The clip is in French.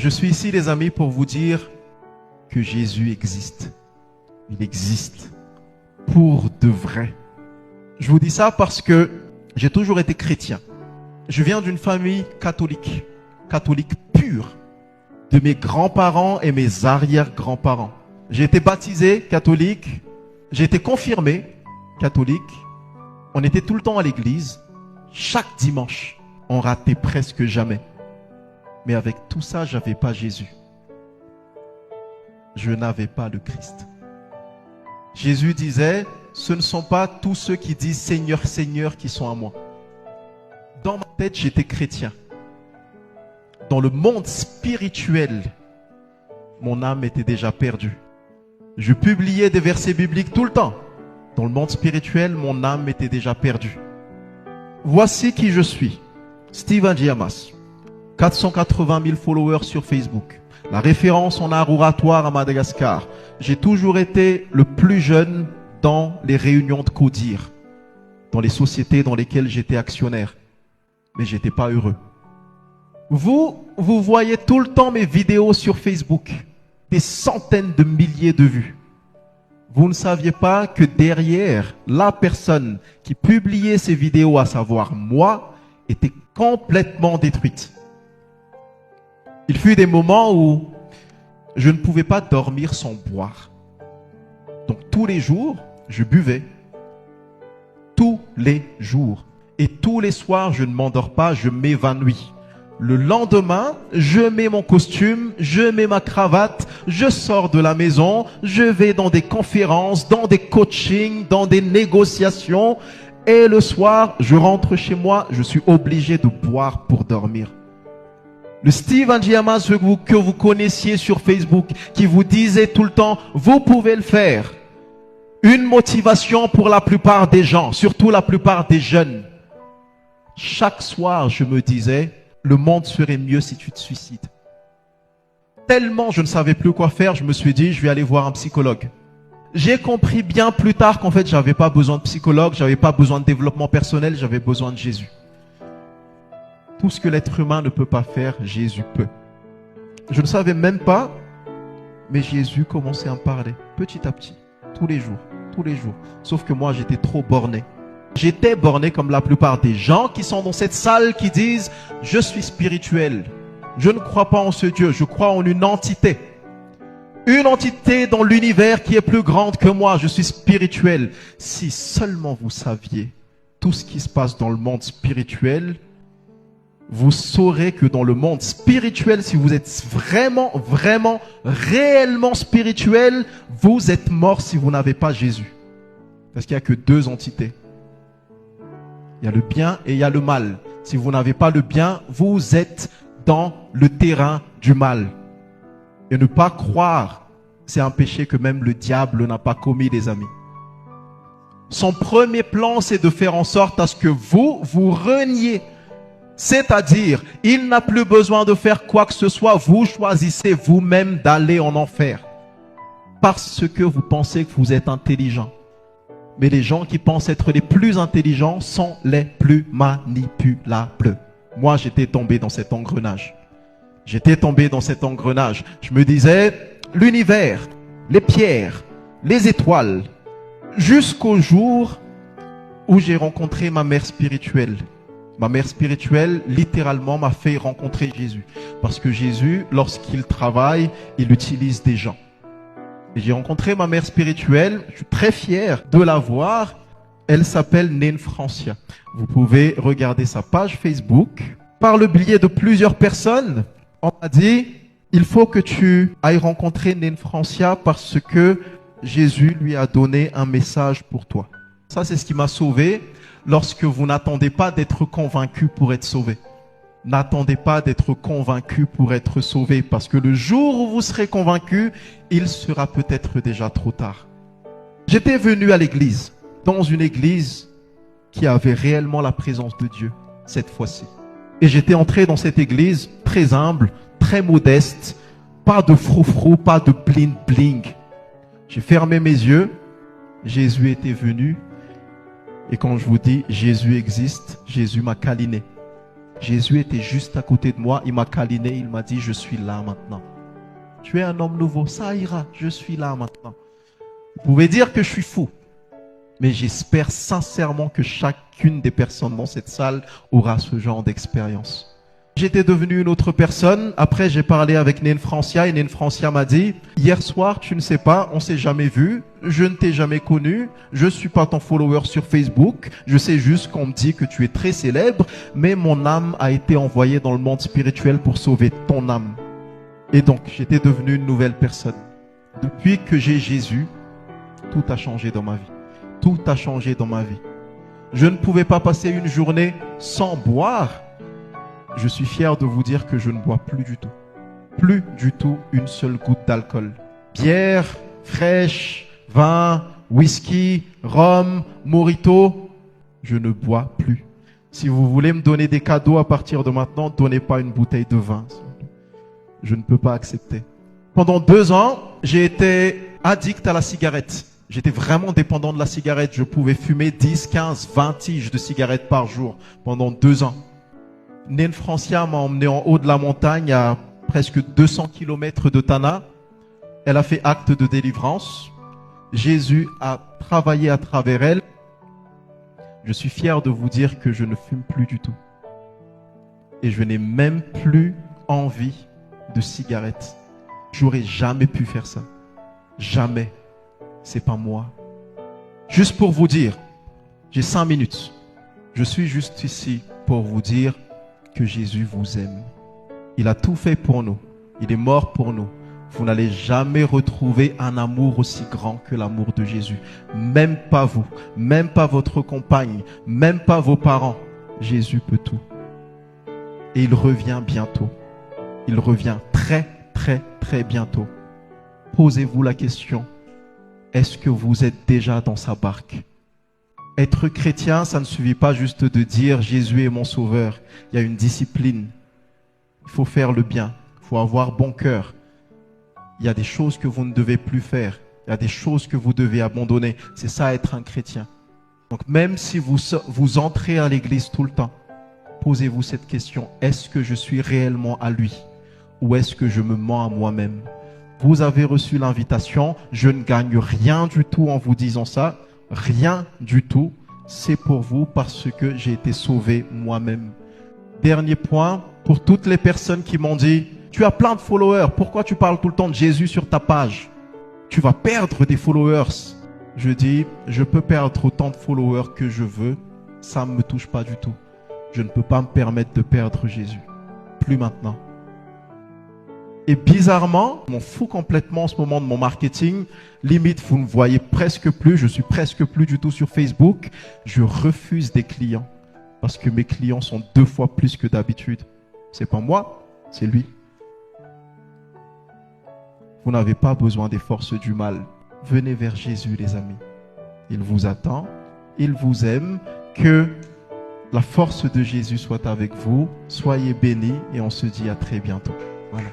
Je suis ici, les amis, pour vous dire que Jésus existe. Il existe pour de vrai. Je vous dis ça parce que j'ai toujours été chrétien. Je viens d'une famille catholique, catholique pure, de mes grands-parents et mes arrière-grands-parents. J'ai été baptisé catholique, j'ai été confirmé catholique. On était tout le temps à l'église, chaque dimanche. On ratait presque jamais. Mais avec tout ça, je n'avais pas Jésus. Je n'avais pas le Christ. Jésus disait, ce ne sont pas tous ceux qui disent Seigneur, Seigneur qui sont à moi. Dans ma tête, j'étais chrétien. Dans le monde spirituel, mon âme était déjà perdue. Je publiais des versets bibliques tout le temps. Dans le monde spirituel, mon âme était déjà perdue. Voici qui je suis. Steve Angiamas. 480 000 followers sur Facebook. La référence en art oratoire à Madagascar. J'ai toujours été le plus jeune dans les réunions de CODIR, dans les sociétés dans lesquelles j'étais actionnaire. Mais j'étais pas heureux. Vous voyez tout le temps mes vidéos sur Facebook. Des centaines de milliers de vues. Vous ne saviez pas que derrière la personne qui publiait ces vidéos, à savoir moi, était complètement détruite. Il fut des moments où je ne pouvais pas dormir sans boire. Donc tous les jours, je buvais. Tous les jours. Et tous les soirs, je ne m'endors pas, je m'évanouis. Le lendemain, je mets mon costume, je mets ma cravate, je sors de la maison, je vais dans des conférences, dans des coachings, dans des négociations. Et le soir, je rentre chez moi, je suis obligé de boire pour dormir. Le Steve Angiamas que vous connaissiez sur Facebook, qui vous disait tout le temps, vous pouvez le faire. Une motivation pour la plupart des gens, surtout la plupart des jeunes. Chaque soir, je me disais, le monde serait mieux si tu te suicides. Tellement je ne savais plus quoi faire, je me suis dit, je vais aller voir un psychologue. J'ai compris bien plus tard qu'en fait, j'avais pas besoin de psychologue, j'avais pas besoin de développement personnel, j'avais besoin de Jésus. Tout ce que l'être humain ne peut pas faire, Jésus peut. Je ne savais même pas, mais Jésus commençait à me parler, petit à petit, tous les jours, tous les jours. Sauf que moi, j'étais trop borné. J'étais borné comme la plupart des gens qui sont dans cette salle qui disent « Je suis spirituel, je ne crois pas en ce Dieu, je crois en une entité. Une entité dans l'univers qui est plus grande que moi, je suis spirituel. » Si seulement vous saviez tout ce qui se passe dans le monde spirituel, vous saurez que dans le monde spirituel, si vous êtes vraiment, réellement spirituel, vous êtes mort si vous n'avez pas Jésus. Parce qu'il n'y a que deux entités. Il y a le bien et il y a le mal. Si vous n'avez pas le bien, vous êtes dans le terrain du mal. Et ne pas croire, c'est un péché que même le diable n'a pas commis, les amis. Son premier plan, c'est de faire en sorte à ce que vous reniez. C'est-à-dire, il n'a plus besoin de faire quoi que ce soit. Vous choisissez vous-même d'aller en enfer. Parce que vous pensez que vous êtes intelligent. Mais les gens qui pensent être les plus intelligents sont les plus manipulables. Moi, j'étais tombé dans cet engrenage. J'étais tombé dans cet engrenage. Je me disais, l'univers, les pierres, les étoiles, jusqu'au jour où j'ai rencontré ma mère spirituelle. Ma mère spirituelle, littéralement, m'a fait rencontrer Jésus. Parce que Jésus, lorsqu'il travaille, il utilise des gens. Et j'ai rencontré ma mère spirituelle, je suis très fier de la voir. Elle s'appelle Nene Francia. Vous pouvez regarder sa page Facebook. Par le biais de plusieurs personnes, on m'a dit, il faut que tu ailles rencontrer Nene Francia parce que Jésus lui a donné un message pour toi. Ça, c'est ce qui m'a sauvé lorsque vous n'attendez pas d'être convaincu pour être sauvé. N'attendez pas d'être convaincu pour être sauvé, parce que le jour où vous serez convaincu, il sera peut-être déjà trop tard. J'étais venu à l'église, dans une église qui avait réellement la présence de Dieu, cette fois-ci. Et j'étais entré dans cette église très humble, très modeste, pas de froufrou, pas de bling-bling. J'ai fermé mes yeux, Jésus était venu, et quand je vous dis Jésus existe, Jésus m'a câliné. Jésus était juste à côté de moi, il m'a câliné, il m'a dit, je suis là maintenant. Tu es un homme nouveau, ça ira, je suis là maintenant. Vous pouvez dire que je suis fou, mais j'espère sincèrement que chacune des personnes dans cette salle aura ce genre d'expérience. J'étais devenu une autre personne. Après, j'ai parlé avec Nene Francia et Nene Francia m'a dit, hier soir, tu ne sais pas, on s'est jamais vu, je ne t'ai jamais connu, je suis pas ton follower sur Facebook, je sais juste qu'on me dit que tu es très célèbre, mais mon âme a été envoyée dans le monde spirituel pour sauver ton âme. Et donc, j'étais devenu une nouvelle personne. Depuis que j'ai Jésus, tout a changé dans ma vie. Tout a changé dans ma vie. Je ne pouvais pas passer une journée sans boire. Je suis fier de vous dire que je ne bois plus du tout. Plus du tout une seule goutte d'alcool. Bière, fraîche, vin, whisky, rhum, mojito, je ne bois plus. Si vous voulez me donner des cadeaux à partir de maintenant, donnez pas une bouteille de vin. Je ne peux pas accepter. Pendant 2 ans, j'ai été addict à la cigarette. J'étais vraiment dépendant de la cigarette. Je pouvais fumer 10, 15, 20 tiges de cigarettes par jour pendant 2 ans. Nene Francia m'a emmené en haut de la montagne à presque 200 km de Tana. Elle a fait acte de délivrance. Jésus a travaillé à travers elle. Je suis fier de vous dire que je ne fume plus du tout. Et je n'ai même plus envie de cigarettes. J'aurais jamais pu faire ça. Jamais. C'est pas moi. Juste pour vous dire, j'ai 5 minutes. Je suis juste ici pour vous dire que Jésus vous aime. Il a tout fait pour nous. Il est mort pour nous. Vous n'allez jamais retrouver un amour aussi grand que l'amour de Jésus. Même pas vous, même pas votre compagne, même pas vos parents. Jésus peut tout. Et il revient bientôt. Il revient très, très, très bientôt. Posez-vous la question. Est-ce que vous êtes déjà dans sa barque? Être chrétien, ça ne suffit pas juste de dire Jésus est mon sauveur. Il y a une discipline. Il faut faire le bien. Il faut avoir bon cœur. Il y a des choses que vous ne devez plus faire. Il y a des choses que vous devez abandonner. C'est ça être un chrétien. Donc même si vous entrez à l'église tout le temps, posez-vous cette question. Est-ce que je suis réellement à lui? Ou est-ce que je me mens à moi-même? Vous avez reçu l'invitation. Je ne gagne rien du tout en vous disant ça. Rien du tout. C'est pour vous parce que j'ai été sauvé moi-même. Dernier point, pour toutes les personnes qui m'ont dit « Tu as plein de followers, pourquoi tu parles tout le temps de Jésus sur ta page? Tu vas perdre des followers. » Je dis « Je peux perdre autant de followers que je veux. Ça ne me touche pas du tout. Je ne peux pas me permettre de perdre Jésus. Plus maintenant. » Et bizarrement, je m'en fous complètement en ce moment de mon marketing. Limite, vous ne me voyez presque plus. Je suis presque plus du tout sur Facebook. Je refuse des clients parce que mes clients sont 2 fois plus que d'habitude. C'est pas moi, c'est lui. Vous n'avez pas besoin des forces du mal. Venez vers Jésus, les amis. Il vous attend, il vous aime. Que la force de Jésus soit avec vous. Soyez bénis et on se dit à très bientôt. Voilà.